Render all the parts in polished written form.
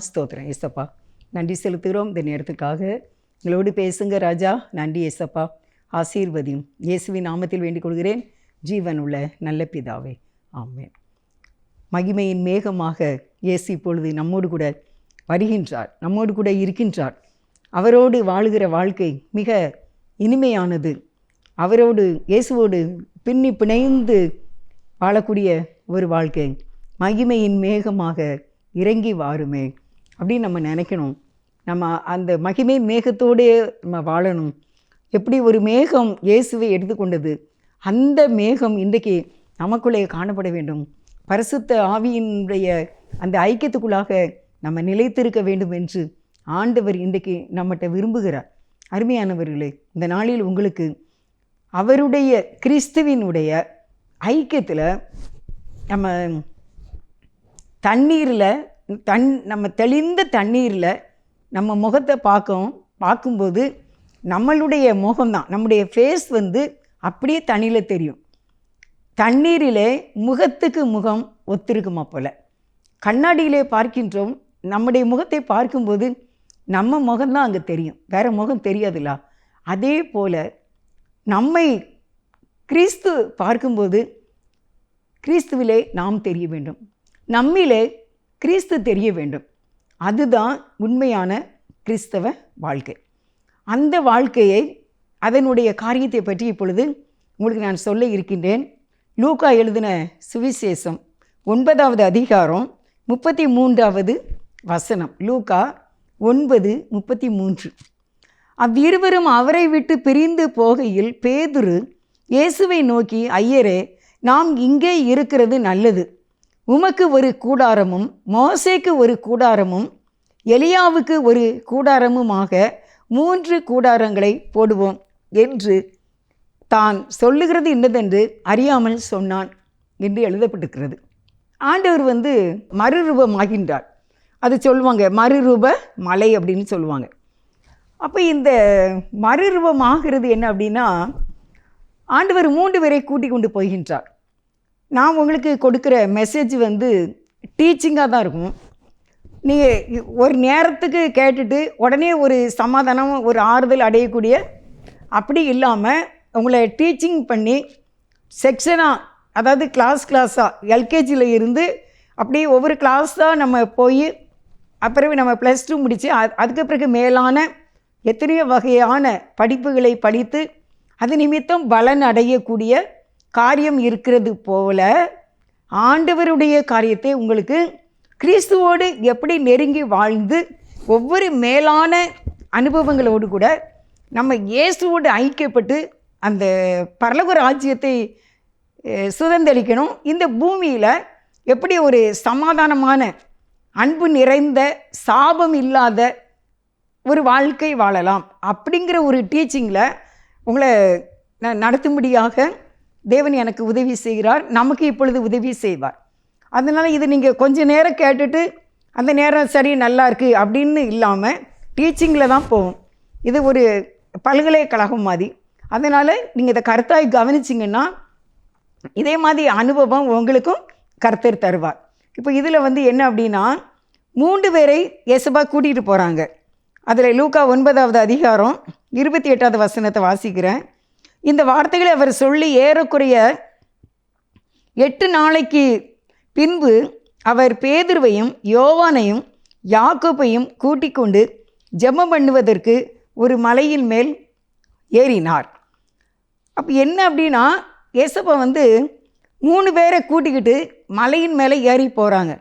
ஸ்தோத்திரம் ஏசப்பா. நன்றி செலுத்துகிறோம் இந்த நேரத்துக்காக. எங்களோடு பேசுங்க ராஜா. நன்றி ஏசப்பா. ஆசீர்வதியும் இயேசுவின் நாமத்தில் வேண்டிக் கொள்கிறேன் ஜீவன் உள்ள நல்ல பிதாவே, ஆமென். மகிமையின் மேகமாக இயேசு இப்பொழுது நம்மோடு கூட வருகின்றார், நம்மோடு கூட இருக்கின்றார். அவரோடு வாழுகிற வாழ்க்கை மிக இனிமையானது. அவரோடு இயேசுவோடு பின்னி பிணைந்து வாழக்கூடிய ஒரு வாழ்க்கை. மகிமையின் மேகமாக இறங்கி வாருமே அப்படின்னு நம்ம நினைக்கணும். நம்ம அந்த மகிமையின் மேகத்தோடே நம்ம வாழணும். எப்படி ஒரு மேகம் இயேசுவை எடுத்துக்கொண்டது, அந்த மேகம் இன்றைக்கு நமக்குள்ளே காணப்பட வேண்டும். பரிசுத்த ஆவியினுடைய அந்த ஐக்கியத்துக்குள்ளாக நம்ம நிலைத்திருக்க வேண்டும் என்று ஆண்டவர் இன்றைக்கு நம்மகிட்ட விரும்புகிறார். அருமையானவர்களே, இந்த நாளில் உங்களுக்கு அவருடைய கிறிஸ்துவினுடைய ஐக்கியத்தில் நம்ம தண்ணீரில் நம்ம தெளிந்த தண்ணீரில் நம்ம முகத்தை பார்க்கும்போது நம்மளுடைய முகம்தான், நம்முடைய ஃபேஸ் அப்படியே தண்ணியில் தெரியும். தண்ணீரிலே முகத்துக்கு முகம் ஒத்திருக்குமா போல். கண்ணாடியிலே பார்க்கின்றோம், நம்முடைய முகத்தை பார்க்கும்போது நம்ம முகம்தான் அங்கே தெரியும், வேறு முகம் தெரியாதுல்ல. அதே போல் நம்மை கிறிஸ்து பார்க்கும்போது கிறிஸ்துவிலே நாம் தெரிய வேண்டும், நம்மிலே கிறிஸ்து தெரிய வேண்டும். அதுதான் உண்மையான கிறிஸ்தவ வாழ்க்கை. அந்த வாழ்க்கையை, அதனுடைய காரியத்தை பற்றி இப்பொழுது உங்களுக்கு நான் சொல்ல இருக்கின்றேன். லூக்கா எழுதின சுவிசேஷம் 9வது அதிகாரம் 33வது வசனம். லூக்கா 9:33. அவ்விருவரும் அவரை விட்டு பிரிந்து போகையில் பேதுரு இயேசுவை நோக்கி, ஐயரே, நாம் இங்கே இருக்கிறது நல்லது. உமக்கு ஒரு கூடாரமும் மோசேக்கு ஒரு கூடாரமும் எலியாவுக்கு ஒரு கூடாரமுமாக 3 கூடாரங்களை போடுவோம் என்று தான் சொல்லுகிறது இன்னதென்று அறியாமல் சொன்னான் என்று எழுதப்பட்டிருக்கிறது. ஆண்டவர் மறுரூபமாகின்றார். அது சொல்லுவாங்க மறுரூப மலை அப்படின்னு சொல்லுவாங்க. அப்போ இந்த மறுரூபமாகிறது என்ன அப்படின்னா, ஆண்டவர் 3 பேரை கூட்டி கொண்டு போகின்றார். நான் உங்களுக்கு கொடுக்குற மெசேஜ் டீச்சிங்காக தான் இருக்கும். நீங்கள் ஒரு நேரத்துக்கு கேட்டுட்டு உடனே ஒரு சமாதானம், ஒரு ஆறுதல் அடையக்கூடிய அப்படி இல்லாமல் உங்களை டீச்சிங் பண்ணி செக்ஷனாக, அதாவது கிளாஸாக எல்கேஜியில் இருந்து அப்படியே ஒவ்வொரு கிளாஸாக நம்ம போய் அப்புறம் நம்ம +2 முடித்து அதுக்கு பிறகு மேலான எத்தனையோ வகையான படிப்புகளை படித்து அது நிமித்தம் பலன் அடையக்கூடிய காரியம் இருக்கிறது போல, ஆண்டவருடைய காரியத்தை உங்களுக்கு கிறிஸ்துவோடு எப்படி நெருங்கி வாழ்ந்து ஒவ்வொரு மேலான அனுபவங்களோடு கூட நம்ம இயேசுவோடு ஐக்கியப்பட்டு அந்த பரலோக ராஜ்யத்தை சுதந்தரிக்கணும். இந்த பூமியில் எப்படி ஒரு சமாதானமான, அன்பு நிறைந்த, சாபம் இல்லாத ஒரு வாழ்க்கை வாழலாம் அப்படிங்கிற ஒரு டீச்சிங்கில் உங்களை நடத்தும்படியாக தேவன் எனக்கு உதவி செய்கிறார். நமக்கு இப்பொழுது உதவி செய்வார். அதனால் இது நீங்கள் கொஞ்சம் நேரம் கேட்டுட்டு அந்த நேரம் சரி நல்லா இருக்குது அப்படின்னு இல்லாமல் டீச்சிங்கில் தான் போகும். இது ஒரு பல்கலைக்கழகம் மாதிரி. அதனால் நீங்கள் இதை கருத்தாய் கவனிச்சிங்கன்னா இதே மாதிரி அனுபவம் உங்களுக்கும் கர்த்தர் தருவார். இப்போ இதில் என்ன அப்படின்னா, 3 பேரை இயேசுவா கூட்டிகிட்டு போகிறாங்க. அதில் லூக்கா 9வது அதிகாரம் 28வது வசனத்தை வாசிக்கிறேன். இந்த வார்த்தைகளை அவர் சொல்லி ஏறக்குறைய 8 நாளைக்கு பின்பு அவர் பேதுருவையும் யோவானையும் யாக்கோபையும் கூட்டிக் கொண்டு ஜெபம் பண்ணுவதற்கு ஒரு மலையின் மேல் ஏறினார். அப்போ என்ன அப்படின்னா, இயேசுப்பா 3 பேரை கூட்டிக்கிட்டு மலையின் மேலே ஏறி போகிறாங்க.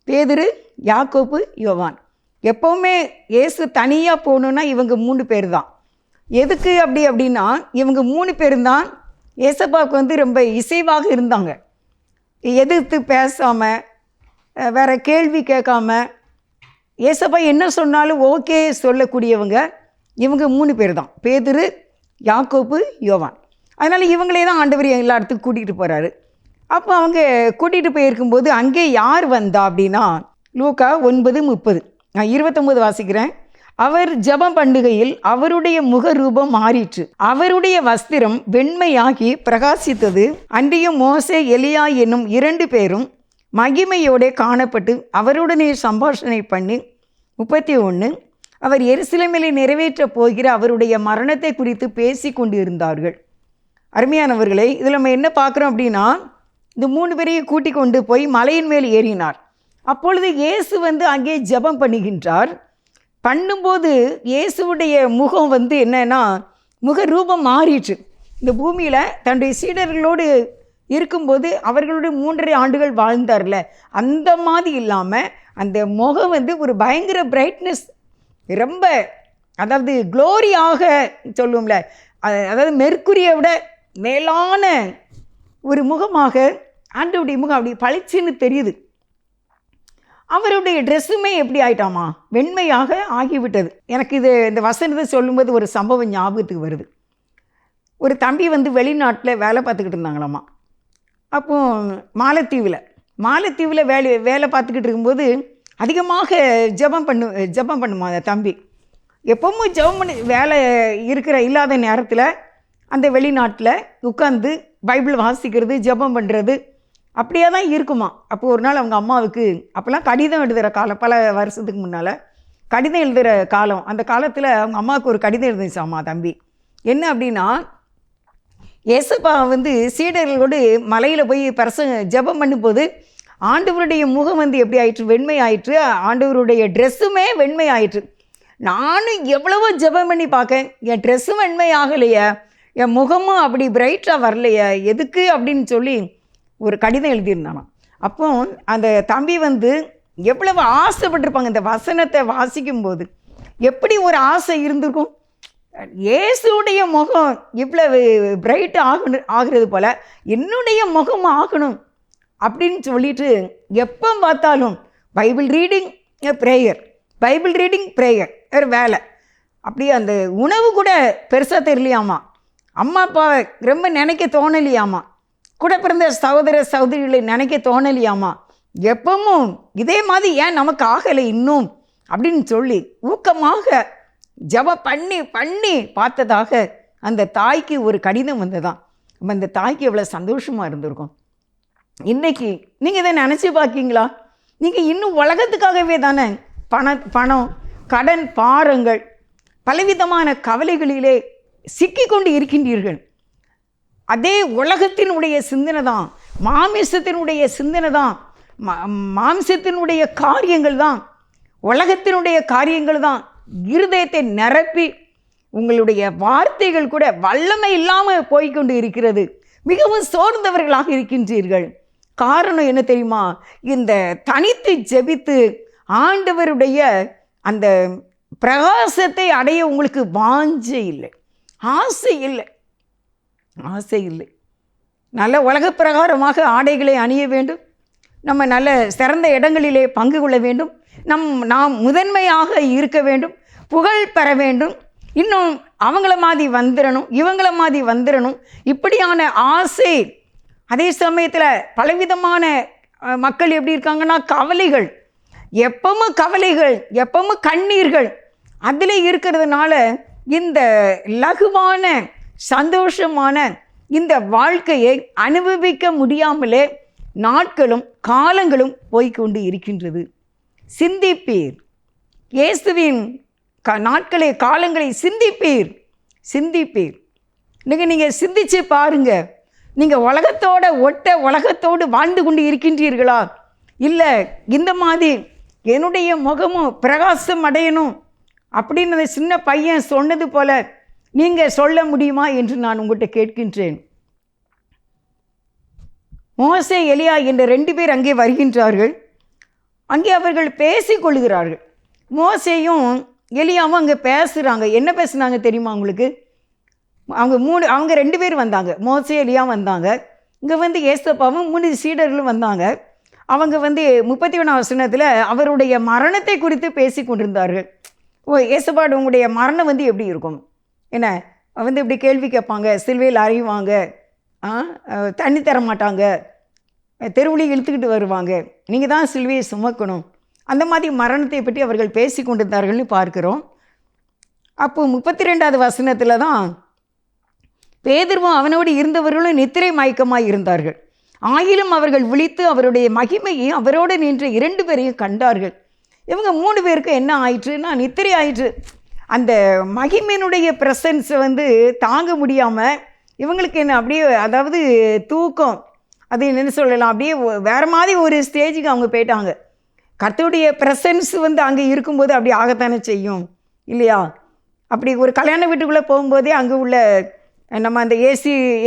பேதுரு, யாக்கோப்பு, யோவான். எப்போவுமே இயேசு தனியாக போகணுன்னா இவங்க 3 பேர் தான். எதுக்கு அப்படின்னா, இவங்க 3 பேரும் தான் இயேசுப்பாவுக்கு ரொம்ப இசைவாக இருந்தாங்க. எதிர்த்து பேசாமல், வேறு கேள்வி கேட்காம, இயேசுப்பா என்ன சொன்னாலும் ஓகே சொல்லக்கூடியவங்க இவங்க 3 பேர் தான், பேதுரு, யாக்கோப்பு, யோவான். அதனால் இவங்களே தான் ஆண்டவர் எல்லா இடத்துக்கும் கூட்டிகிட்டு போகிறாரு. அப்போ அவங்க கூட்டிகிட்டு போயிருக்கும்போது அங்கே யார் வந்தா அப்படின்னா, லூக்கா 9:30. நான் 29 வாசிக்கிறேன். அவர் ஜெபம் பண்ணுகையில் அவருடைய முகரூபம் மாறிற்று, அவருடைய வஸ்திரம் வெண்மையாகி பிரகாசித்தது. அன்றியும் மோசே, எலியா என்னும் 2 பேரும் மகிமையோட காணப்பட்டு அவருடனே சம்பாஷணை பண்ணி 31. அவர் எருசலேமிலே நிறைவேற்றப் போகிற அவருடைய மரணத்தை குறித்து பேசி கொண்டு இருந்தார்கள். அருமையானவர்களே, இதில் நம்ம என்ன பார்க்குறோம் அப்படின்னா, இந்த 3 பேரையும் கூட்டி கொண்டு போய் மலையின் மேல் ஏறினார். அப்பொழுது இயேசு அங்கே ஜெபம் பண்ணுகின்றார். பண்ணும்போது இயேசுவுடைய முகம் என்னன்னா, முக ரூபம் மாறிற்று. இந்த பூமியில் தன்னுடைய சீடர்களோடு இருக்கும்போது அவர்களுடைய 3.5 ஆண்டுகள் வாழ்ந்தார்ல, அந்த மாதிரி இல்லாமல் அந்த முகம் ஒரு பயங்கர பிரைட்னஸ், ரொம்ப, அதாவது க்ளோரியாக சொல்லுவோம்ல, அதாவது மெர்க்குரியை விட மேலான ஒரு முகமாக ஆண்டவருடைய முகம் அப்படி பளிச்சுன்னு தெரியுது. அவருடைய ட்ரெஸ்ஸுமே எப்படி ஆயிட்டாமா, வெண்மையாக ஆகிவிட்டது. எனக்கு இந்த வசனத்தை சொல்லும்போது ஒரு சம்பவம் ஞாபகத்துக்கு வருது. ஒரு தம்பி வெளிநாட்டில் வேலை பார்த்துக்கிட்டு இருந்தாங்களாம்மா. அப்போது மாலத்தீவில் வேலை பார்த்துக்கிட்டு இருக்கும்போது அதிகமாக ஜெபம் பண்ணுமா அந்த தம்பி. எப்பவும் ஜெபம் பண்ணி வேலை இல்லாத நேரத்தில் அந்த வெளிநாட்டில் உட்காந்து பைபிள் வாசிக்கிறது, ஜெபம் பண்ணுறது அப்படியே தான் இருக்குமா. அப்போது ஒரு நாள் அவங்க அம்மாவுக்கு, அப்போல்லாம் கடிதம் எழுதுகிற காலம், பல வருஷத்துக்கு முன்னால் கடிதம் எழுதுகிற காலம், அந்த காலத்தில் அவங்க அம்மாவுக்கு ஒரு கடிதம் எழுதிச்சாம்மா தம்பி. என்ன அப்படின்னா, ஏசப்பா சீடர்களோடு மலையில் போய் ஜெபம் பண்ணும்போது ஆண்டவருடைய முகம் எப்படி ஆயிற்று, வெண்மை ஆயிற்று. ஆண்டவருடைய ட்ரெஸ்ஸுமே வெண்மை ஆயிற்று. நானும் எவ்வளவோ ஜெபம் பண்ணி பார்க்கேன், என் ட்ரெஸ்ஸும் வெண்மை ஆகலையே, என் முகமும் அப்படி பிரைட்டாக வரலையே, எதுக்கு அப்படின்னு சொல்லி ஒரு கடிதம் எழுதியிருந்தானா. அப்போ அந்த தம்பி எவ்வளவு ஆசைப்பட்டிருப்பாங்க இந்த வசனத்தை வாசிக்கும்போது. எப்படி ஒரு ஆசை இருந்திருக்கும், இயேசுடைய முகம் இவ்வளவு பிரைட் ஆகிறது போல் என்னுடைய முகம் ஆகணும் அப்படின்னு சொல்லிட்டு எப்போ பார்த்தாலும் பைபிள் ரீடிங் ப்ரேயர் ஒரு வேலை. அப்படியே அந்த உணவு கூட பெருசாக தெரியலையாமா, அம்மா அப்பாவை ரொம்ப நினைக்க தோணலையாமா, கூட பிறந்த சகோதர சகோதரிகளை நினைக்க தோணலையாமா, எப்பவும் இதே மாதிரி ஏன் நமக்கு ஆகலை இன்னும் அப்படின்னு சொல்லி ஊக்கமாக ஜெபம் பண்ணி பார்த்ததாக அந்த தாய்க்கு ஒரு கடிதம் வந்ததான். நம்ம அந்த தாய்க்கு எவ்வளோ சந்தோஷமாக இருந்திருக்கும். இன்றைக்கி நீங்கள் இதை நினச்சி பார்க்கிங்களா? நீங்கள் இன்னும் உலகத்துக்காகவே தானே பணம், கடன், பாரங்கள், பலவிதமான கவலைகளிலே சிக்கிக்கொண்டு இருக்கின்றீர்கள். அதே உலகத்தினுடைய சிந்தனை தான், மாமிசத்தினுடைய சிந்தனை தான், மாம்சத்தினுடைய காரியங்கள் தான், உலகத்தினுடைய காரியங்கள் தான் இருதயத்தை நிரப்பி உங்களுடைய வார்த்தைகள் கூட வல்லமை இல்லாமல் போய்கொண்டு இருக்கிறது. மிகவும் சோர்ந்தவர்களாக இருக்கின்றீர்கள். காரணம் என்ன தெரியுமா? இந்த தனித்து ஜெபித்து ஆண்டவருடைய அந்த பிரகாசத்தை அடைய உங்களுக்கு வாஞ்சை இல்லை, ஆசை இல்லை. நல்ல உலக பிரகாரமாக ஆடைகளை அணிய வேண்டும், நம்ம நல்ல சிறந்த இடங்களிலே பங்கு கொள்ள வேண்டும், நாம் முதன்மையாக இருக்க வேண்டும், புகழ் பெற வேண்டும், இன்னும் அவங்கள மாதிரி வந்துடணும், இவங்கள மாதிரி வந்துடணும், இப்படியான ஆசை. அதே சமயத்தில் பலவிதமான மக்கள் எப்படி இருக்காங்கன்னா, கவலைகள், எப்பவும் கண்ணீர்கள், அதில் இருக்கிறதுனால இந்த லகுவான சந்தோஷமான இந்த வாழ்க்கையை அனுபவிக்க முடியாமலே நாட்களும் காலங்களும் போய்கொண்டு இருக்கின்றது. சிந்திப்பீர், இயேசுவின் காலங்களை சிந்திப்பீர். நீங்கள் சிந்திச்சு பாருங்க. நீங்கள் உலகத்தோடு வாழ்ந்து கொண்டு இருக்கின்றீர்களா? இல்லை இந்த மாதிரி என்னுடைய முகமும் பிரகாசம் அடையணும் அப்படின்னு அந்த சின்ன பையன் சொன்னது போல நீங்கள் சொல்ல முடியுமா என்று நான் உங்கள்கிட்ட கேட்கின்றேன். மோசே, எலியா என்ற 2 பேர் அங்கே வருகின்றார்கள். அங்கே அவர்கள் பேசிக்கொள்கிறார்கள். மோசேயும் எலியாவும் அங்கே பேசுகிறாங்க. என்ன பேசுனாங்க தெரியுமா உங்களுக்கு? அவங்க 2 பேர் வந்தாங்க. மோசே, எலியா வந்தாங்க. இங்கே ஏசப்பாவும் 3 சீடர்களும் வந்தாங்க. அவங்க 31ஆம் வசனத்தில் அவருடைய மரணத்தை குறித்து பேசி கொண்டிருந்தார்கள். ஏசப்பாடு, உங்களுடைய மரணம் எப்படி இருக்கும்? என்ன இப்படி கேள்வி கேட்பாங்க, சிலுவையில் அறையுவாங்க, தண்ணி தர மாட்டாங்க, தெருவுலையும் இழுத்துக்கிட்டு வருவாங்க, நீங்கள் தான் சிலுவையை சுமக்கணும், அந்த மாதிரி மரணத்தை பற்றி அவர்கள் பேசி கொண்டிருந்தார்கள்னு பார்க்கிறோம். அப்போது 32வது வசனத்தில் தான் பேதுருவும் அவனோடு இருந்தவர்களும் நித்திரை மயக்கமாய் இருந்தார்கள். ஆயிலும் அவர்கள் விழித்து அவருடைய மகிமையை அவரோடு நின்ற 2 பேரையும் கண்டார்கள். இவங்க 3 பேருக்கும் என்ன ஆயிற்றுன்னா நித்திரை ஆயிற்று. அந்த மகிமையினுடைய ப்ரெசன்ஸை தாங்க முடியாமல் இவங்களுக்கு என்ன அப்படியே, அதாவது தூக்கம், அது என்னென்னு சொல்லலாம், அப்படியே வேறு மாதிரி ஒரு ஸ்டேஜுக்கு அவங்க போயிட்டாங்க. கர்த்தருடைய ப்ரெசன்ஸ் அங்கே இருக்கும்போது அப்படி ஆகத்தானே செய்யும் இல்லையா? அப்படி ஒரு கல்யாண வீட்டுக்குள்ளே போகும்போதே அங்கே உள்ள நம்ம அந்த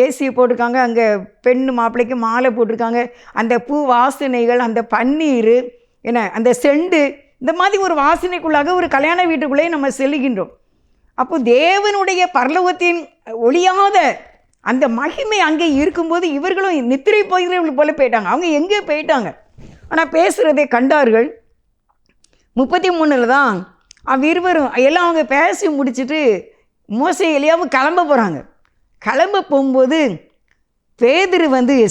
ஏசி போட்டிருக்காங்க, அங்கே பெண்ணு மாப்பிள்ளைக்கு மாலை போட்டிருக்காங்க, அந்த பூ வாசனைகள், அந்த பன்னீர், என்ன அந்த செண்டு, இந்த மாதிரி ஒரு வாசனைக்குள்ளாக ஒரு கல்யாண வீட்டுக்குள்ளே நம்ம செல்லுகின்றோம். அப்போ தேவனுடைய பரலோகத்தின் ஒளியாத அந்த மகிமை அங்கே இருக்கும்போது இவர்களும் நித்திரை போகிறவர்கள் போல போயிட்டாங்க. அவங்க எங்கே போயிட்டாங்க, ஆனால் பேசுகிறதை கண்டார்கள். 33 தான் இருவரும் எல்லாம் அவங்க பேசி முடிச்சுட்டு மோசே எலியாவும் கிளம்ப போகிறாங்க. கிளம்ப போகும்போது பேதுரு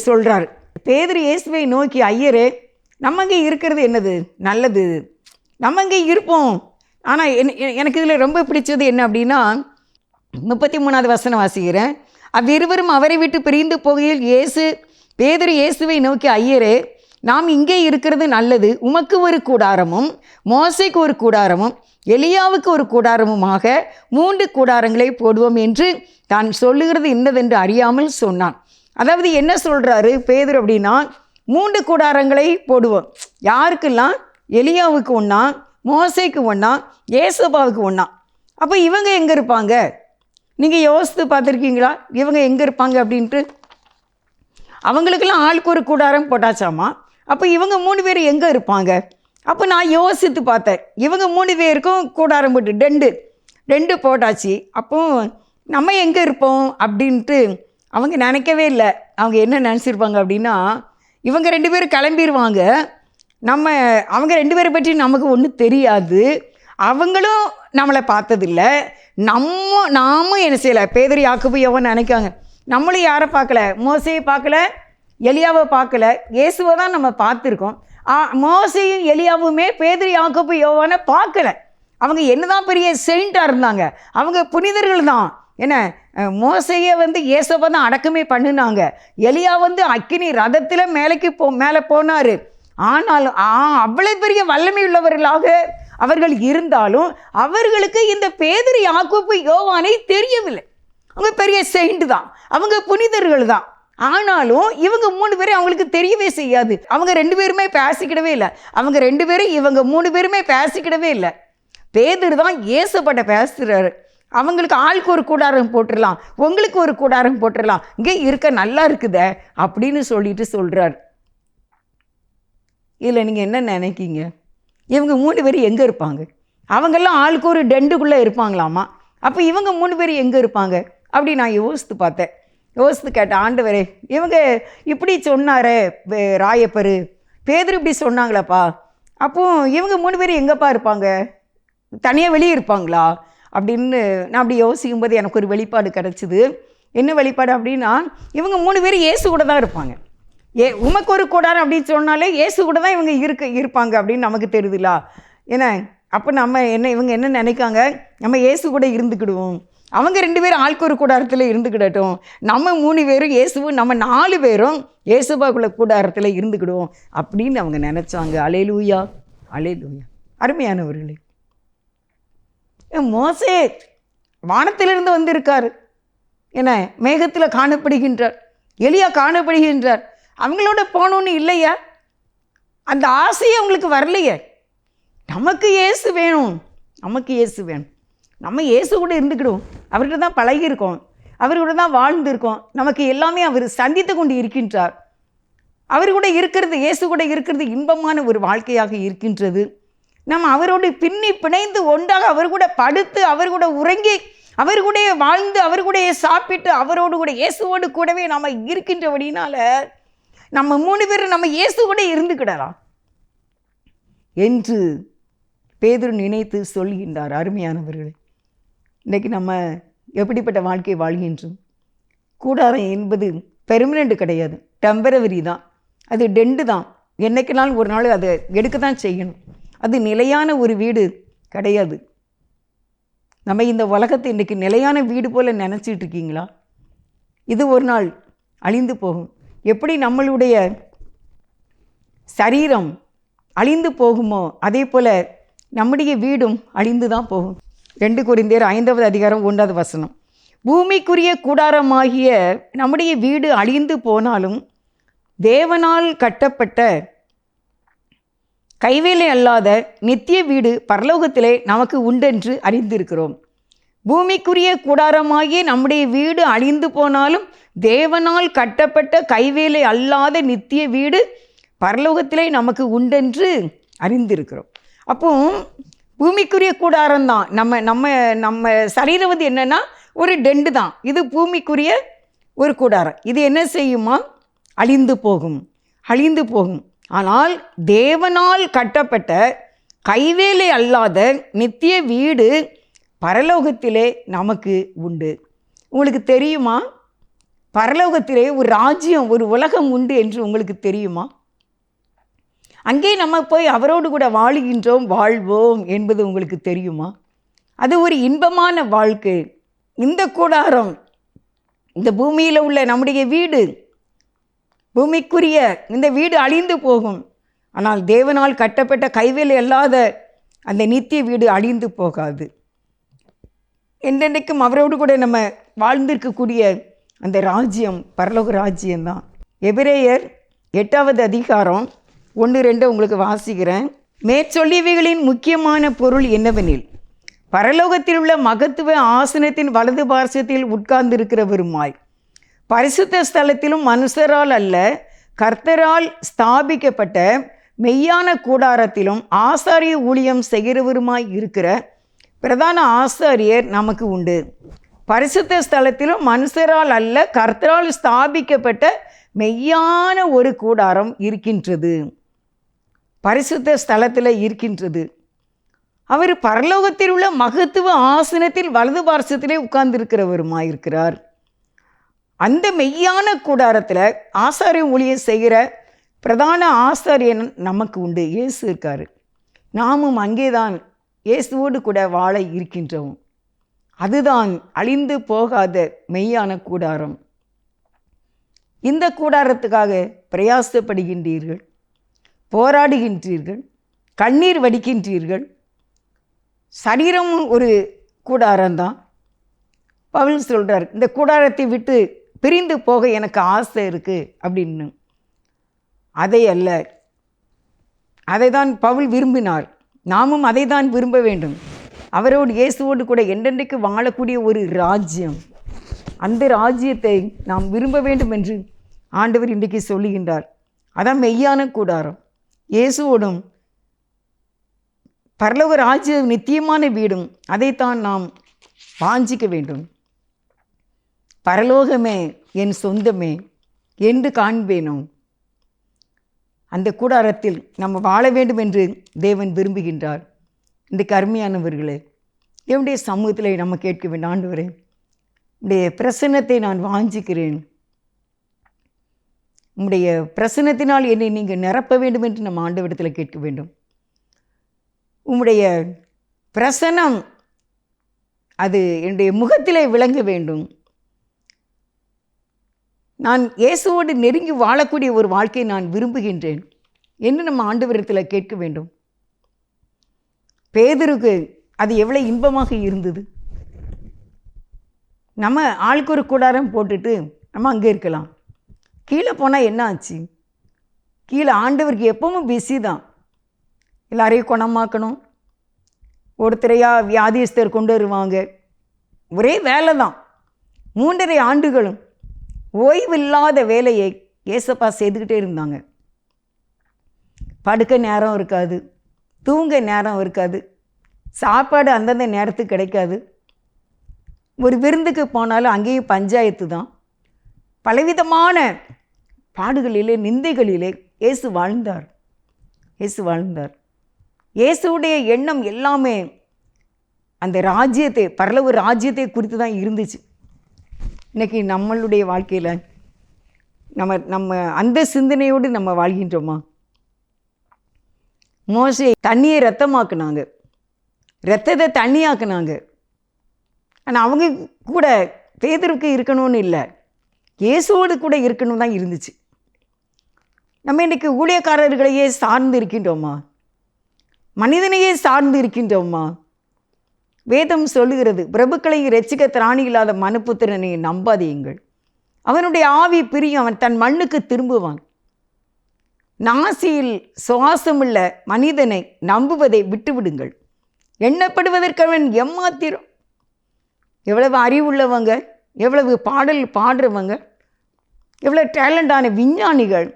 சொல்கிறார். பேதுரு இயேசுவை நோக்கி, ஐயரே, நம்ம அங்கே இருக்கிறது என்னது நல்லது, நம்ம அங்கே இருப்போம். ஆனால் எனக்கு இதில் ரொம்ப பிடிச்சது என்ன அப்படின்னா 33வது வசனம் வாசிக்கிறேன். அவ்விருவரும் அவரை விட்டு பிரிந்து போகையில் பேதுரு இயேசுவை நோக்கி, ஐயரே, நாம் இங்கே இருக்கிறது நல்லது. உமக்கு ஒரு கூடாரமும் மோசேக்கு ஒரு கூடாரமும் எலியாவுக்கு ஒரு கூடாரமுமாக 3 கூடாரங்களை போடுவோம் என்று தான் சொல்லுகிறது இன்னதென்று அறியாமல் சொன்னான். அதாவது என்ன சொல்கிறாரு பேதுரு அப்படின்னா, 3 கூடாரங்களை போடுவோம். யாருக்கெல்லாம்? எலியாவுக்கு ஒன்றா, மோசேக்கு ஒன்றா, ஏசபாவுக்கு ஒன்றா. அப்போ இவங்க எங்கே இருப்பாங்க? நீங்கள் யோசித்து பார்த்துருக்கீங்களா இவங்க எங்கே இருப்பாங்க அப்படின்ட்டு? அவங்களுக்கெல்லாம் ஆளுக்கு ஒரு கூடாரம் போட்டாச்சாமா. அப்போ இவங்க 3 பேர் எங்கே இருப்பாங்க? அப்போ நான் யோசித்து பார்த்தேன். இவங்க 3 பேருக்கும் கூடாரம் போட்டு 2 போட்டாச்சு. அப்போ நம்ம எங்கே இருப்போம் அப்படின்ட்டு அவங்க நினைக்கவே இல்லை. அவங்க என்ன நினச்சிருப்பாங்க அப்படின்னா, இவங்க 2 பேரும் கிளம்பிடுவாங்க, அவங்க 2 பேரை பற்றி நமக்கு ஒன்றும் தெரியாது, அவங்களும் நம்மளை பார்த்ததில்ல, நாமும் என்ன செய்யலை. பேதுரு யாக்கோபு யோவான் நினைக்காங்க, நம்மளும் யாரை பார்க்கல, மோசையை பார்க்கல, எலியாவை பார்க்கல, இயேசுவை தான் நம்ம பார்த்துருக்கோம். மோசையும் எலியாவுமே பேதுரு யாக்கோபு யோவானை பார்க்கல. அவங்க என்னதான் பெரிய செயின்ட்டாக இருந்தாங்க, அவங்க புனிதர்கள் தான். என்ன, மோசையை இயேசுவை தான் அடக்கமே பண்ணினாங்க. எலியா அக்கினி ரதத்தில் மேலே போனார். ஆனாலும் அவ்வளோ பெரிய வல்லமை உள்ளவர்களாக அவர்கள் இருந்தாலும் அவர்களுக்கு இந்த பேதுரு யாக்கோபு யோவானை தெரியவில்லை. அவங்க பெரிய செயின்ட் தான், அவங்க புனிதர்கள் தான். ஆனாலும் இவங்க 3 பேரும் அவங்களுக்கு தெரியவே செய்யாது. அவங்க 2 பேருமே பேசிக்கிடவே இல்லை. அவங்க 2 பேரும் இவங்க 3 பேருமே பேசிக்கிடவே இல்லை. பேதுரு தான் இயேசுப்பட்ட பேசுகிறாரு. அவங்களுக்கு ஆளுக்கு ஒரு கூடாரம் போட்டுடலாம், உங்களுக்கு ஒரு கூடாரம் போட்டுடலாம், இங்கே இருக்க நல்லா இருக்குத அப்படின்னு சொல்கிறார். இதில் நீங்கள் என்ன நினைக்கிங்க? இவங்க 3 பேர் எங்கே இருப்பாங்க? அவங்கெல்லாம் ஆளுக்கு ஒரு டெண்டுக்குள்ளே இருப்பாங்களாமா. அப்போ இவங்க 3 பேர் எங்கே இருப்பாங்க அப்படி நான் யோசித்து கேட்டேன், ஆண்டவரே, இவங்க இப்படி சொன்னாரே ராயப்பரு, பேதுரு இப்படி சொன்னாங்களப்பா, அப்போது இவங்க 3 பேர் எங்கேப்பா இருப்பாங்க? தனியாக வெளியே இருப்பாங்களா அப்படின்னு நான் அப்படி யோசிக்கும்போது எனக்கு ஒரு வெளிப்பாடு கிடச்சிது. என்ன வெளிப்பாடு அப்படின்னா, இவங்க 3 பேர் இயேசு கூட தான் இருப்பாங்க. உமக்கு ஒரு கூடாரம் அப்படின்னு சொன்னாலே இயேசு கூட தான் இவங்க இருப்பாங்க அப்படின்னு நமக்கு தெரியுதுலா. ஏன்னா அப்போ இவங்க என்ன நினைக்காங்க, நம்ம இயேசு கூட இருந்துக்கிடுவோம், அவங்க 2 பேரும் ஆளுக்கு ஒரு கூடாரத்தில் இருந்துக்கிடட்டும், நம்ம 3 பேரும் இயேசுவும், நம்ம 4 பேரும் இயேசுபாக்குள்ள கூடாரத்தில் இருந்துக்கிடுவோம் அப்படின்னு அவங்க நினச்சாங்க. அல்லேலூயா, அல்லேலூயா. அருமையானவர்களே, மோசே வானத்திலிருந்து வந்திருக்காரு, என்ன மேகத்தில் காணப்படுகின்றார், எலியா காணப்படுகின்றார். அவங்களோட போகணுன்னு இல்லையா? அந்த ஆசையை அவங்களுக்கு வரலையே. நமக்கு இயேசு வேணும், நம்ம இயேசு கூட இருந்துக்கிடுவோம், அவர்கிட்ட தான் பழகியிருக்கோம், அவர் கூட தான் வாழ்ந்துருக்கோம், நமக்கு எல்லாமே அவர் சந்தித்து கொண்டு இருக்கின்றார். அவர் கூட இருக்கிறது, இயேசு கூட இருக்கிறது இன்பமான ஒரு வாழ்க்கையாக இருக்கின்றது. நம்ம அவரோடு பிணைந்து ஒன்றாக அவர் கூட படுத்து, அவர் கூட உறங்கி, அவர் கூட வாழ்ந்து, அவர் கூட சாப்பிட்டு, அவரோடு கூட இயேசுவோடு கூடவே நம்ம இருக்கின்றபடினால நம்ம 3 பேரும் நம்ம இயேசு கூட இருந்துக்கிடலாம் என்று பேதுரு நினைத்து சொல்கின்றார். அருமையானவர்களே, இன்றைக்கி நம்ம எப்படிப்பட்ட வாழ்க்கை வாழ்கின்றோம்? கூடாரம் என்பது பெர்மனெண்ட் கிடையாது, டெம்பரவரி தான், அது டெண்டு தான். என்னைக்குனாலும் ஒரு நாள் அதை எடுக்க தான் செய்யணும். அது நிலையான ஒரு வீடு கிடையாது. நம்ம இந்த உலகத்தை இன்றைக்கி நிலையான வீடு போல் நினச்சிட்டு இருக்கீங்களா? இது ஒரு நாள் அழிந்து போகும். எப்படி நம்மளுடைய சரீரம் அழிந்து போகுமோ அதே போல் நம்முடைய வீடும் அழிந்து தான் போகும். 2 கொரிந்தியர் 5வது அதிகாரம் 1வது வசனம். பூமிக்குரிய கூடாரமாகிய நம்முடைய வீடு அழிந்து போனாலும் தேவனால் கட்டப்பட்ட கைவேலை அல்லாத நித்திய வீடு பரலோகத்திலே நமக்கு உண்டென்று அறிந்திருக்கிறோம். பூமிக்குரிய கூடாரமாகிய நம்முடைய வீடு அழிந்து போனாலும் தேவனால் கட்டப்பட்ட கைவேலை அல்லாத நித்திய வீடு பரலோகத்திலே நமக்கு உண்டென்று அறிந்திருக்கிறோம். அப்போ பூமிக்குரிய கூடாரம் தான். நம்ம சரீரம் வந்து என்னென்னா ஒரு டெண்டு தான். இது பூமிக்குரிய ஒரு கூடாரம். இது என்ன செய்யுமா? அழிந்து போகும். ஆனால் தேவனால் கட்டப்பட்ட கைவேலை அல்லாத நித்திய வீடு பரலோகத்திலே நமக்கு உண்டு. உங்களுக்கு தெரியுமா? பரலோகத்திலே ஒரு ராஜ்யம், ஒரு உலகம் உண்டு என்று உங்களுக்கு தெரியுமா? அங்கே நம்ம போய் அவரோடு கூட வாழ்வோம் என்பது உங்களுக்கு தெரியுமா? அது ஒரு இன்பமான வாழ்க்கை. இந்த கூடாரம், இந்த பூமியில் உள்ள நம்முடைய வீடு, பூமிக்குரிய இந்த வீடு அழிந்து போகும். ஆனால் தேவனால் கட்டப்பட்ட கைவேலை அல்லாத அந்த நித்திய வீடு அழிந்து போகாது. என்றென்றைக்கும் அவரோடு கூட நம்ம வாழ்ந்திருக்கக்கூடிய அந்த ராஜ்யம் பரலோக ராஜ்யம்தான். எபிரேயர் 8வது அதிகாரம் 1-2 உங்களுக்கு வாசிக்கிறேன். மேற்சொல்லியவைகளின் முக்கியமான பொருள் என்னவெனில், பரலோகத்தில் உள்ள மகத்துவ ஆசனத்தின் வலது பார்சத்தில் உட்கார்ந்திருக்கிறவருமாய் பரிசுத்த ஸ்தலத்திலும் மனுஷரால் அல்ல கர்த்தரால் ஸ்தாபிக்கப்பட்ட மெய்யான கூடாரத்திலும் ஆசாரிய ஊழியம் செய்கிறவருமாய் இருக்கிற பிரதான ஆசாரியர் நமக்கு உண்டு. பரிசுத்த ஸ்தலத்திலும் மனுஷரால் அல்ல கர்த்தரால் ஸ்தாபிக்கப்பட்ட மெய்யான ஒரு கூடாரம் இருக்கின்றது. பரிசுத்த ஸ்தலத்தில் இருக்கின்றது. அவர் பரலோகத்தில் உள்ள மகத்துவ ஆசனத்தில் வலது பார்சத்திலே உட்கார்ந்திருக்கிறவருமாயிருக்கிறார். அந்த மெய்யான கூடாரத்தில் ஆசாரிய ஊழியம் செய்கிற பிரதான ஆசாரியன் நமக்கு உண்டு. இயேசு இருக்கார். நாமும் அங்கேதான் இயேசுவோடு கூட வாழ இருக்கின்றோம். அதுதான் அழிந்து போகாத மெய்யான கூடாரம். இந்த கூடாரத்துக்காக பிரயாசப்படுகின்றீர்கள், போராடுகின்றீர்கள், கண்ணீர் வடிக்கின்றீர்கள். சரீரம் ஒரு கூடாரம்தான். பவுல் சொல்கிறார், இந்த கூடாரத்தை விட்டு பிரிந்து போக எனக்கு ஆசை இருக்குது அப்படின்னு. அதை அல்ல, அதை தான் பவுல் விரும்பினார். நாமும் அதை தான் விரும்ப வேண்டும். அவரோடு இயேசுவோடு கூட என்றென்றைக்கு வாழக்கூடிய ஒரு ராஜ்யம், அந்த ராஜ்யத்தை நாம் விரும்ப வேண்டும் என்று ஆண்டவர் இன்றைக்கு சொல்லுகின்றார். அதான் மெய்யான கூடாரம். இயேசுவோடும் பரலோக ராஜ்யம் நித்தியமான வீடும், அதைத்தான் நாம் வாஞ்சிக்க வேண்டும். பரலோகமே என் சொந்தமே என்று காண்பேனோ, அந்த கூடாரத்தில் நம்ம வாழ வேண்டும் என்று தேவன் விரும்புகின்றார். இன்றைக்கு அருமையானவர்களே, என்னுடைய சமூகத்தில் நம்ம கேட்க வேண்டும், ஆண்டவரே உடைய பிரசன்னத்தை நான் வாஞ்சிக்கிறேன், உம்முடைய பிரசன்னத்தினால் என்னை நீங்கள் நிரப்ப வேண்டும் என்று நம்ம ஆண்டவரிடத்தில் கேட்க வேண்டும். உம்முடைய பிரசன்னம் அது என்னுடைய முகத்திலே விளங்க வேண்டும். நான் இயேசுவோடு நெருங்கி வாழக்கூடிய ஒரு வாழ்க்கையை நான் விரும்புகின்றேன் என்று நம்ம ஆண்டவரிடத்தில் கேட்க வேண்டும். பேதுருக்கு அது எவ்வளோ இன்பமாக இருந்தது. நம்ம ஆளுக்கு ஒரு கூடாரம் போட்டுட்டு நம்ம அங்கே இருக்கலாம். கீழே போனால் என்ன ஆச்சு? கீழே ஆண்டவருக்கு எப்பவும் பிஸி தான். எல்லாரையும் குணமாக்கணும், ஒருத்தரையா வியாதிஸ்தர் கொண்டு வருவாங்க. ஒரே வேலை தான். 3.5 ஆண்டுகளும் ஓய்வில்லாத வேலையை ஏசப்பா செய்துக்கிட்டே இருந்தாங்க. படுக்க நேரம் இருக்காது, தூங்க நேரம் இருக்காது, சாப்பாடு அந்தந்த நேரத்துக்கு கிடைக்காது. ஒரு விருந்துக்கு போனாலும் அங்கேயும் பஞ்சாயத்து தான். பலவிதமான பாடுகளிலே நிந்தைகளிலே இயேசு வாழ்ந்தார். இயேசுடைய எண்ணம் எல்லாமே அந்த ராஜ்யத்தை, பரலோக ராஜ்யத்தை குறித்து தான் இருந்துச்சு. இன்றைக்கி நம்மளுடைய வாழ்க்கையில் நம்ம அந்த சிந்தனையோடு நம்ம வாழ்கின்றோமா? மோசே தண்ணியை ரத்தமாக்குனாங்க, ரத்தத்தை தண்ணியாக்குனாங்க. ஆனால் அவங்க கூட பேதுருக்கு இருக்கணும்னு இல்லை, இயேசுவோடு கூட இருக்கணும் தான் இருந்துச்சு. நம்ம இன்றைக்கி ஊழியக்காரர்களையே சார்ந்து இருக்கின்றோமா? மனிதனையே சார்ந்து இருக்கின்றோமா? வேதம் சொல்லுகிறது, பிரபுக்களை இரட்சிக்க திராணி இல்லாத மனுப்புத்திரனை நம்பாதீங்கள். அவனுடைய ஆவி பிரியும், அவன் தன் மண்ணுக்கு திரும்புவான். நாசியில் சுவாசமுள்ள மனிதனை நம்புவதை விட்டுவிடுங்கள். எண்ணப்படுவதற்கு அவன் எம்மாத்திரம். எவ்வளவு அறிவுள்ளவங்க, எவ்வளவு பாடல் பாடுறவங்க, எவ்வளவு டேலண்டான விஞ்ஞானிகள்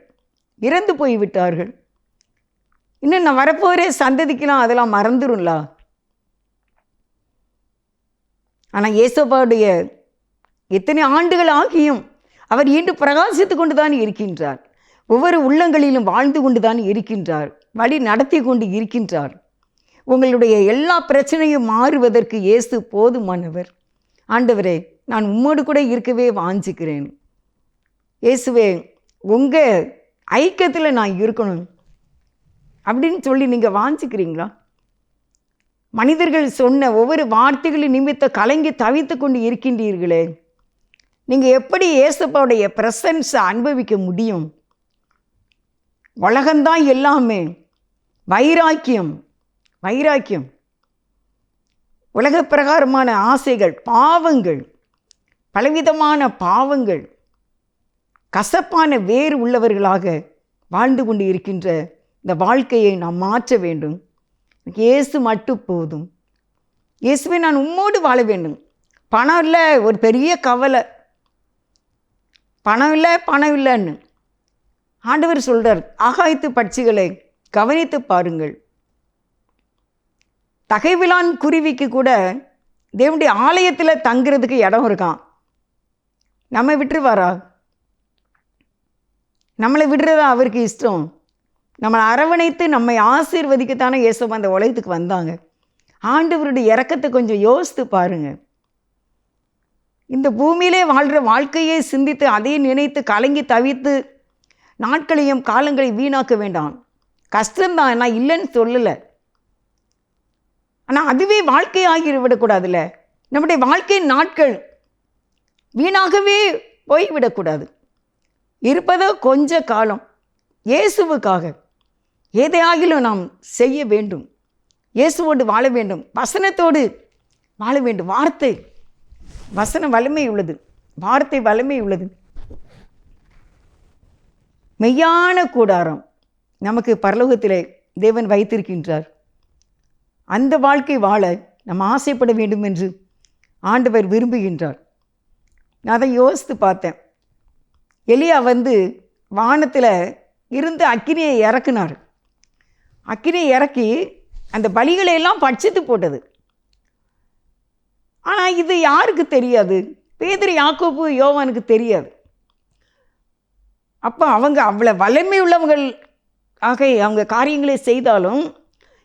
இறந்து போய்விட்டார்கள். இன்னும் நான் வரப்போகிற சந்ததிக்கெலாம் அதெல்லாம் மறந்துடும்ல. ஆனால் இயேசுவாவுடைய எத்தனை ஆண்டுகள் ஆகியும் அவர் இன்று பிரகாசித்து கொண்டு தான் இருக்கின்றார். ஒவ்வொரு உள்ளங்களிலும் வாழ்ந்து கொண்டு தான் இருக்கின்றார், வழி நடத்தி கொண்டு இருக்கின்றார். உங்களுடைய எல்லா பிரச்சனையும் மாறுவதற்கு இயேசு போதுமானவர். ஆண்டவரே, நான் உம்மோடு கூட இருக்கவே வாஞ்சிக்கிறேன். இயேசுவே, உங்கள் ஐக்கியத்தில் நான் இருக்கணும் அப்படின்னு சொல்லி நீங்கள் வாஞ்சிக்கிறீங்களா? மனிதர்கள் சொன்ன ஒவ்வொரு வார்த்தைகளின் நிமித்த கலங்கி தவித்து கொண்டு இருக்கின்றீர்களே, நீங்கள் எப்படி இயேசுப்பாவுடைய பிரசன்ஸை அனுபவிக்க முடியும்? உலகம்தான் எல்லாமே. வைராக்கியம், வைராக்கியம், உலக பிரகாரமான ஆசைகள், பாவங்கள், பலவிதமான பாவங்கள், கசப்பான வேறு உள்ளவர்களாக வாழ்ந்து கொண்டு இருக்கின்ற இந்த வாழ்க்கையை நாம் மாற்ற வேண்டும். இயேசு மட்டும் போதும். இயேசுவை நான் உம்மோடு வாழ வேண்டும். பணம் இல்லை, ஒரு பெரிய கவலை. பணம் இல்லை, பணம் இல்லைன்னு ஆண்டவர் சொல்கிறார். ஆகாயத்து பட்சிகளை கவனித்து பாருங்கள். தகைவிலான் குருவிக்கு கூட தேவனுடைய ஆலயத்தில் தங்குறதுக்கு இடம் இருக்கான். நம்ம விட்டுருவாரா? நம்மளை விடுறதா அவருக்கு இஷ்டம்? நம்மளை அரவணைத்து நம்மை ஆசீர்வதிக்கத்தானே இயேசுவா அந்த உலகத்துக்கு வந்தாங்க. ஆண்டவருடைய இரக்கத்தை கொஞ்சம் யோசித்து பாருங்கள். இந்த பூமியிலே வாழ்கிற வாழ்க்கையை சிந்தித்து அதை நினைத்து கலங்கி தவித்து நாட்களையும் காலங்களையும் வீணாக்க வேண்டாம். கஷ்டம்தான், நான் இல்லைன்னு சொல்லலை. ஆனால் அதுவே வாழ்க்கையாகி விடக்கூடாதுல்ல. நம்முடைய வாழ்க்கை நாட்கள் வீணாகவே போய்விடக்கூடாது. இருப்பதோ கொஞ்ச காலம். இயேசுவுக்காக எதையாகிலும் நாம் செய்ய வேண்டும். இயேசுவோடு வாழ வேண்டும், வசனத்தோடு வாழ வேண்டும். வார்த்தை, வசனம் வலிமை உள்ளது, வார்த்தை வலிமை உள்ளது. மெய்யான கூடாரம் நமக்கு பரலோகத்திலே தேவன் வைத்திருக்கின்றார். அந்த வாழ்க்கை வாழ நம்ம ஆசைப்பட வேண்டும் என்று ஆண்டவர் விரும்புகின்றார். நான் அதை யோசித்து பார்த்தேன். எலியா வானத்தில் இருந்து அக்கினியை இறக்குனார். அக்கினியை இறக்கி அந்த பலிகளை எல்லாம் பட்சித்து போட்டது. ஆனால் இது யாருக்கு தெரியாது? பேதுரு, யாக்கோபு, யோவானுக்கு தெரியாது. அப்போ அவங்க அவ்வளோ வலிமை உள்ளவங்கள் ஆக அவங்க காரியங்களை செய்தாலும்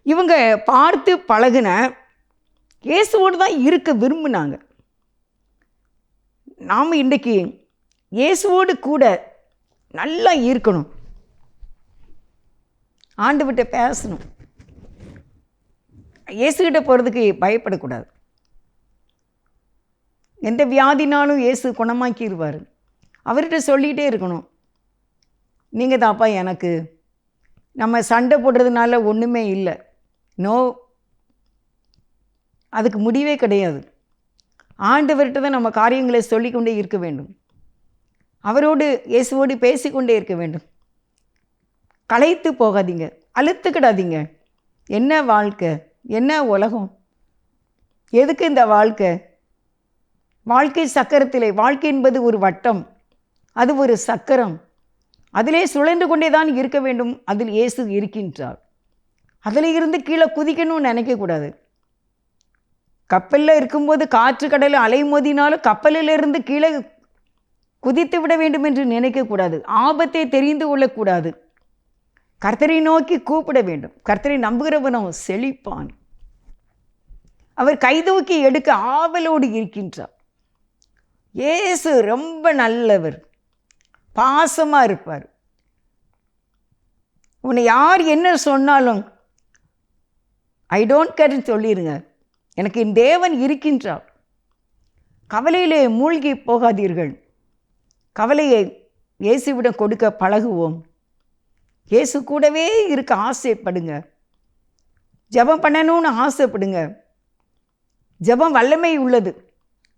இவங்க பார்த்து பழகின இயேசுவோடு தான் இருக்க விரும்பினாங்க. நாம் இன்றைக்கு இயேசுவோடு கூட நல்லா இருக்கணும். ஆண்டவர்கிட்ட பேசணும். இயேசுகிட்ட போகிறதுக்கு பயப்படக்கூடாது. எந்த வியாதினாலும் இயேசு குணமாக்கிடுவார். அவர்கிட்ட சொல்லிகிட்டே இருக்கணும், நீங்கள் தான்ப்பா எனக்கு. நம்ம சண்டை போடுறதுனால ஒன்றுமே இல்லை. நோ, அதுக்கு முடிவே கிடையாது. ஆண்டவர்கிட்ட தான் நம்ம காரியங்களை சொல்லிக்கொண்டே இருக்க வேண்டும். அவரோடு, இயேசுவோடு பேசிக்கொண்டே இருக்க வேண்டும். களைத்து போகாதீங்க, அழுத்துக்கிடாதீங்க. என்ன வாழ்க்கை, என்ன உலகம், எதுக்கு இந்த வாழ்க்கை? வாழ்க்கை சக்கரத்திலே, வாழ்க்கை என்பது ஒரு வட்டம், அது ஒரு சக்கரம். அதிலே சுழன்று கொண்டே தான் இருக்க வேண்டும். அதில் இயேசு இருக்கின்றார். அதில் இருந்து கீழே குதிக்கணும்னு நினைக்கக்கூடாது. கப்பலில் இருக்கும்போது காற்று கடலில் அலை மோதினாலும் கப்பலிலிருந்து கீழே குதித்து விட வேண்டும் என்று நினைக்கக்கூடாது. ஆபத்தை தெரிந்து கொள்ளக்கூடாது. கர்த்தரை நோக்கி கூப்பிட வேண்டும். கர்த்தரை நம்புகிறவனோ செழிப்பான். அவர் கைதூக்கி எடுக்க ஆவலோடு இருக்கின்றார். இயேசு ரொம்ப நல்லவர், பாசமாக இருப்பார். உன்னை யார் என்ன சொன்னாலும் ஐ டோன்ட் கேர்ன்னு சொல்லிடுங்க. எனக்கு என் தேவன் இருக்கின்றார். கவலையிலே மூழ்கி போகாதீர்கள். கவலையை இயேசுவிடம் கொடுக்க பழகுவோம். இயேசு கூடவே இருக்க ஆசைப்படுங்க. ஜெபம் பண்ணணும்னு ஆசைப்படுங்க. ஜெபம் வல்லமை உள்ளது.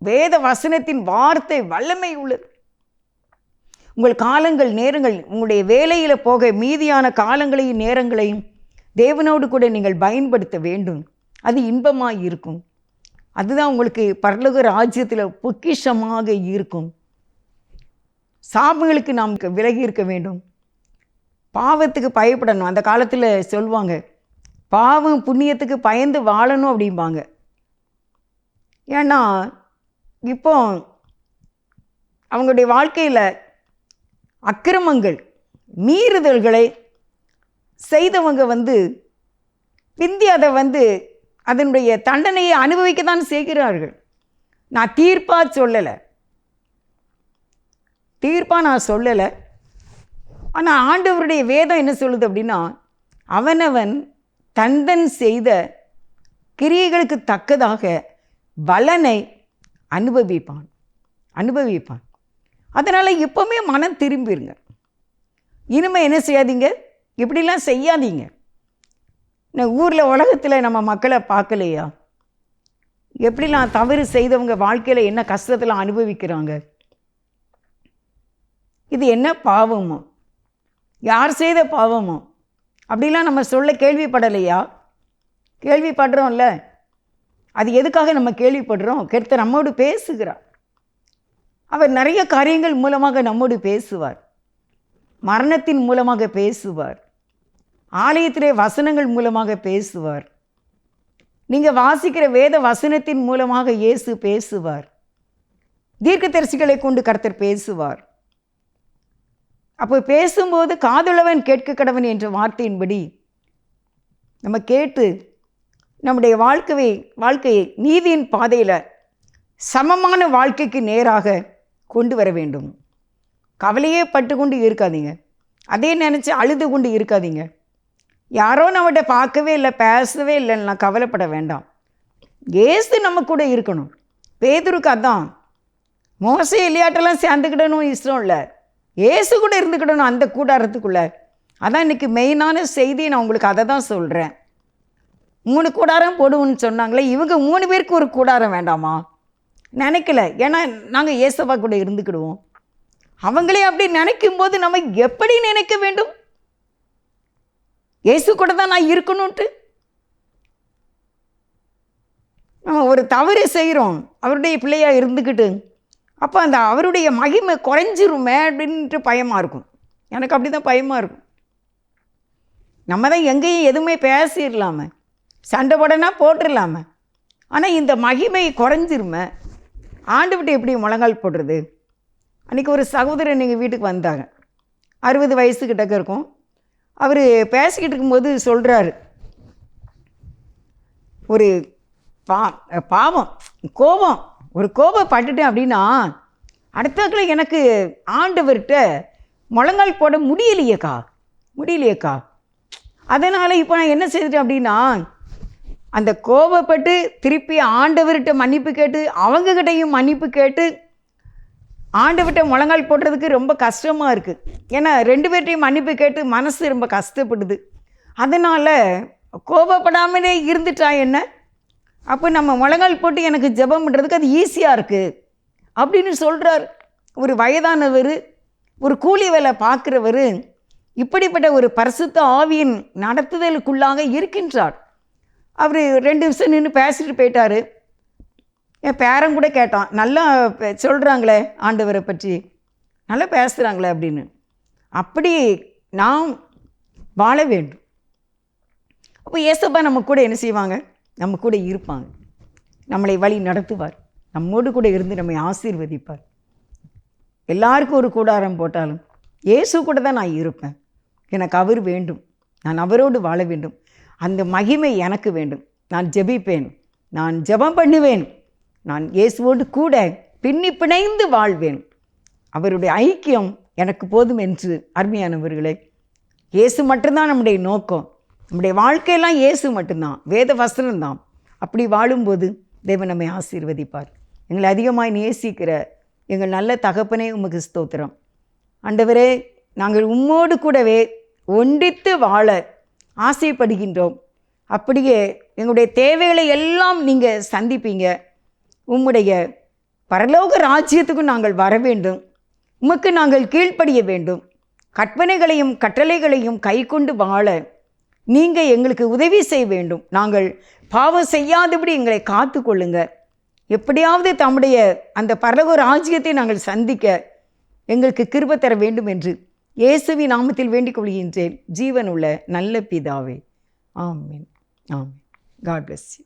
வேத வசனத்தின் வார்த்தை வல்லமை உள்ளது. உங்கள் காலங்கள் நேரங்கள் உங்களுடைய வேலையில் போக மீதியான காலங்களையும் நேரங்களையும் தேவனோடு கூட நீங்கள் பயன்படுத்த வேண்டும். அது இன்பமாக இருக்கும். அதுதான் உங்களுக்கு பரலோக ராஜ்யத்தில் பொக்கிஷமாக இருக்கும். சாபங்களுக்கு நாம் விலகி இருக்க வேண்டும். பாவத்துக்கு பயப்படணும். அந்த காலத்தில் சொல்லுவாங்க, பாவம் புண்ணியத்துக்கு பயந்து வாழணும் அப்படிம்பாங்க. ஏன்னா இப்போ அவங்களுடைய வாழ்க்கையில் அக்கிரமங்கள் மீறுதல்களை செய்தவங்க பிந்தி அதை அதனுடைய தண்டனையை அனுபவிக்க தான் செய்கிறார்கள். நான் தீர்ப்பாக சொல்லலை. ஆனால் ஆண்டவருடைய வேதம் என்ன சொல்லுது அப்படின்னா, அவனவன் தந்தன் செய்த கிரியைகளுக்கு தக்கதாக பலனை அனுபவிப்பான். அதனால் எப்போவுமே மனம் திரும்பிடுங்க. இனிமேல் என்ன செய்யாதீங்க, இப்படிலாம் செய்யாதீங்க. ஊரில் உலகத்தில் நம்ம மக்களை பார்க்கலையா, எப்படிலாம் தவறு செய்தவங்க வாழ்க்கையில் என்ன கஷ்டத்தில் அனுபவிக்கிறாங்க. இது என்ன பாவமோ, யார் செய்த பாவமோ அப்படிலாம் நம்ம சொல்ல கேள்விப்படலையா? கேள்விப்படுறோம்ல. அது எதுக்காக நம்ம கேள்விப்படுறோம்? கர்த்தர் நம்மோடு பேசுகிறார். அவர் நிறைய காரியங்கள் மூலமாக நம்மோடு பேசுவார். மரணத்தின் மூலமாக பேசுவார். ஆலயத்திலே வசனங்கள் மூலமாக பேசுவார். நீங்கள் வாசிக்கிற வேத வசனத்தின் மூலமாக இயேசு பேசுவார். தீர்க்கதரிசிகளை கொண்டு கர்த்தர் பேசுவார். அப்போ பேசும்போது காதுள்ளவன் கேட்க கடவன் என்ற வார்த்தையின்படி நம்ம கேட்டு நம்முடைய வாழ்க்கையை நீதியின் பாதையில் சமமான வாழ்க்கைக்கு நேராக கொண்டு வர வேண்டும். கவலையே பட்டு கொண்டு இருக்காதீங்க. அதே நினச்சி அழுது கொண்டு இருக்காதீங்க. யாரோ நம்மகிட்ட பார்க்கவே இல்லை, பேசவே இல்லைன்னா கவலைப்பட வேண்டாம். ஏசு நம்ம கூட இருக்கணும். பேதுருக்கு அதான், மோசே எலியாட்டெல்லாம் சேர்ந்துக்கிடணும் இஷ்டம் இல்லை, ஏசு கூட இருந்துக்கிடணும் அந்த கூடாரத்துக்குள்ளே. அதான் இன்றைக்கி மெயினான செய்தி. நான் உங்களுக்கு அதை தான் சொல்கிறேன். 3 கூடாரம் போடுவோன்னு சொன்னாங்களே, இவங்க 3 பேருக்கு ஒரு கூடாரம் வேண்டாமா? நினைக்கல. ஏன்னா நாங்கள் ஏசப்பா கூட இருந்துக்கிடுவோம். அவங்களே அப்படி நினைக்கும் போது நம்ம எப்படி நினைக்க வேண்டும்? இயேசு கூட தான் நான் இருக்கணும்ட்டு. நம்ம ஒரு தவறு செய்கிறோம், அவருடைய பிள்ளையாக இருந்துக்கிட்டு, அப்போ அந்த அவருடைய மகிமை குறைஞ்சிருமே அப்படின்ட்டு பயமாக இருக்கும். எனக்கு அப்படி தான் பயமாக இருக்கும். நம்ம தான் எங்கேயும் எதுவுமே பேசிடலாமே, சண்டை போடனா போட்டுடலாமே, ஆனால் இந்த மகிமை குறைஞ்சிருமே, ஆண்டுவிட்டு எப்படி முழங்கால் போடுறது? அன்றைக்கி ஒரு சகோதரன் எங்கள் வீட்டுக்கு வந்தாங்க. 60 வயசுக்கிட்டக்க இருக்கும். அவர் பேசிக்கிட்டு இருக்கும்போது சொல்கிறாரு, ஒரு பாவம் கோபப்பட்டுட்டேன் அப்படின்னா அடுத்தக்குள்ள எனக்கு ஆண்டவர்கிட்ட முழங்கால் போட முடியலையேக்கா. அதனால் இப்போ நான் என்ன செய்துட்டேன் அப்படின்னா, அந்த கோபப்பட்டு திருப்பி ஆண்டவர்கிட்ட மன்னிப்பு கேட்டு அவங்கக்கிட்டையும் மன்னிப்பு கேட்டு ஆண்டவர்கிட்ட முழங்கால் போடுறதுக்கு ரொம்ப கஷ்டமாக இருக்குது. ஏன்னா 2 பேர்ட்டையும் மன்னிப்பு கேட்டு மனசு ரொம்ப கஷ்டப்படுது. அதனால் கோபப்படாமலே இருந்துட்டா என்ன, அப்போ நம்ம முழங்கால் போட்டு எனக்கு ஜெபம் பண்ணுறதுக்கு அது ஈஸியாக இருக்குது அப்படின்னு சொல்கிறார். ஒரு வயதானவர், ஒரு கூலி வேலை பார்க்குறவர், இப்படிப்பட்ட ஒரு பரிசுத்த ஆவியின் நடத்துதலுக்குள்ளாக இருக்கின்றார். அவர் 2 நிமிஷம் நின்று பேசிட்டு போயிட்டார். என் பேரன் கூட கேட்டான், நல்லா சொல்கிறாங்களே ஆண்டவரை பற்றி, நல்லா பேசுகிறாங்களே அப்படின்னு. அப்படி நாம் வாழ வேண்டும். அப்போ ஏசப்பா நம்ம கூட என்ன செய்வாங்க? நம்ம கூட இருப்பாங்க, நம்மளை வழி நடத்துவார், நம்மோடு கூட இருந்து நம்மை ஆசீர்வதிப்பார். எல்லாருக்கும் ஒரு கூடாரம் போட்டாலும் இயேசு கூட தான் நான் இருப்பேன். எனக்கு அவர் வேண்டும், நான் அவரோடு வாழ வேண்டும். அந்த மகிமை எனக்கு வேண்டும். நான் ஜெபிப்பேன், நான் ஜெபம் பண்ணுவேன், நான் இயேசுவோடு கூட பின்னி பிணைந்து வாழ்வேன். அவருடைய ஐக்கியம் எனக்கு போதும் என்று. அருமையானவர்களே, இயேசு மட்டும்தான் நம்முடைய நோக்கம். நம்முடைய வாழ்க்கையெல்லாம் இயேசு மட்டும்தான், வேத வசனம்தான். அப்படி வாழும்போது தேவன் நம்மை ஆசீர்வதிப்பார். எங்களை அதிகமாக நேசிக்கிற எங்கள் நல்ல தகப்பனே, உமக்கு ஸ்தோத்திரம். ஆண்டவரே, நாங்கள் உம்மோடு கூடவே ஒன்றித்து வாழ ஆசைப்படுகின்றோம். அப்படியே எங்களுடைய தேவைகளை எல்லாம் நீங்கள் சந்திப்பீங்க. உம்முடைய பரலோக ராஜ்யத்துக்கும் நாங்கள் வர வேண்டும். உமக்கு நாங்கள் கீழ்ப்படிய வேண்டும். கற்பனைகளையும் கட்டளைகளையும் கை கொண்டு வாழ நீங்கள் எங்களுக்கு உதவி செய்ய வேண்டும். நாங்கள் பாவம் செய்யாதபடி எங்களை காத்து கொள்ளுங்க. எப்படியாவது தம்முடைய அந்த பரலோக ராஜ்யத்தை நாங்கள் சந்திக்க எங்களுக்கு கிருபை தர வேண்டும் என்று இயேசுவின் நாமத்தில் வேண்டிக் கொள்கின்றேன், ஜீவனுள்ள நல்ல பிதாவே. ஆமென். ஆமென். God bless you.